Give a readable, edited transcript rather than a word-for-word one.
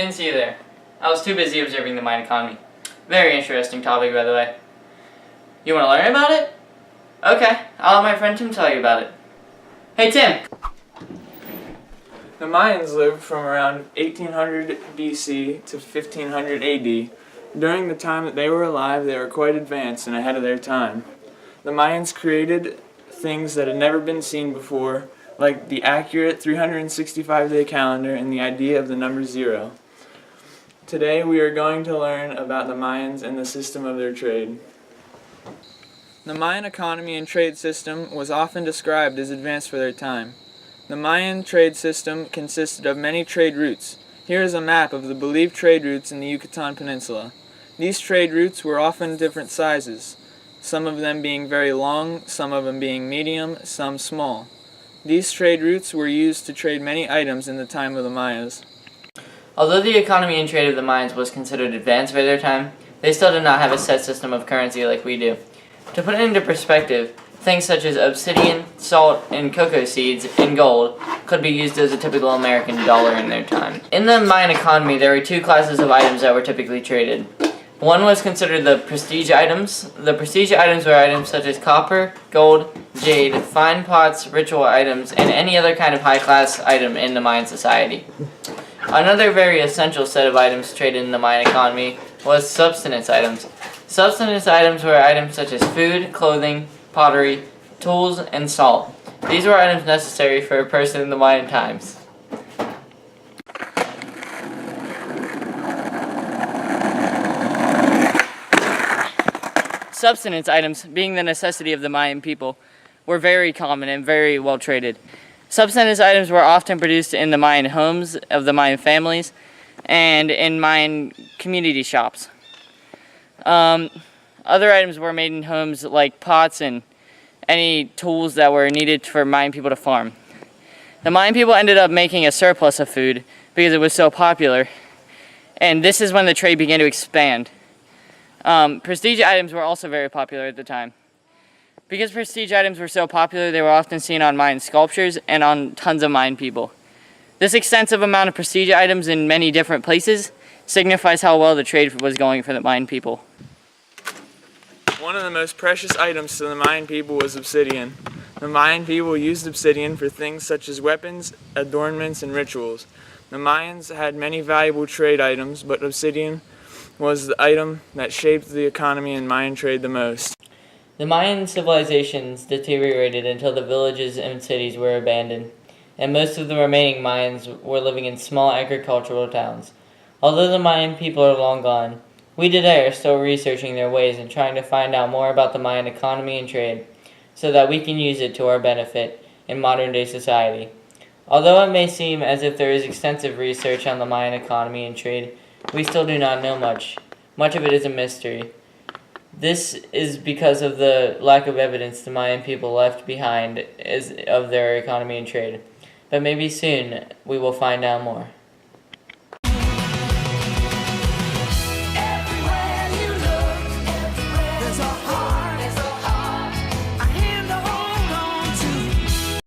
Didn't see you there. I was too busy observing the Mayan economy. Very interesting topic, by the way. You want to learn about it? Okay, I'll let my friend Tim tell you about it. Hey Tim! The Mayans lived from around 1800 BC to 1500 AD. During the time that they were alive, they were quite advanced and ahead of their time. The Mayans created things that had never been seen before, like the accurate 365-day calendar and the idea of the number 0. Today we are going to learn about the Mayans and the system of their trade. The Mayan economy and trade system was often described as advanced for their time. The Mayan trade system consisted of many trade routes. Here is a map of the believed trade routes in the Yucatan Peninsula. These trade routes were often different sizes, some of them being very long, some of them being medium, some small. These trade routes were used to trade many items in the time of the Mayas. Although the economy and trade of the Mayans was considered advanced by their time, they still did not have a set system of currency like we do. To put it into perspective, things such as obsidian, salt, and cocoa seeds, and gold could be used as a typical American dollar in their time. In the Mayan economy, there were two classes of items that were typically traded. One was considered the prestige items. The prestige items were items such as copper, gold, jade, fine pots, ritual items, and any other kind of high-class item in the Mayan society. Another very essential set of items traded in the Mayan economy was subsistence items. Subsistence items were items such as food, clothing, pottery, tools, and salt. These were items necessary for a person in the Mayan times. Subsistence items, being the necessity of the Mayan people, were very common and very well traded. Subsistence items were often produced in the Mayan homes of the Mayan families and in Mayan community shops. Other items were made in homes like pots and any tools that were needed for Mayan people to farm. The Mayan people ended up making a surplus of food because it was so popular, and this is when the trade began to expand. Prestige items were also very popular at the time. Because prestige items were so popular, they were often seen on Mayan sculptures and on tons of Mayan people. This extensive amount of prestige items in many different places signifies how well the trade was going for the Mayan people. One of the most precious items to the Mayan people was obsidian. The Mayan people used obsidian for things such as weapons, adornments, and rituals. The Mayans had many valuable trade items, but obsidian was the item that shaped the economy and Mayan trade the most. The Mayan civilizations deteriorated until the villages and cities were abandoned, and most of the remaining Mayans were living in small agricultural towns. Although the Mayan people are long gone, we today are still researching their ways and trying to find out more about the Mayan economy and trade, so that we can use it to our benefit in modern-day society. Although it may seem as if there is extensive research on the Mayan economy and trade, we still do not know much. Much of it is a mystery. This is because of the lack of evidence the Mayan people left behind of their economy and trade. But maybe soon we will find out more.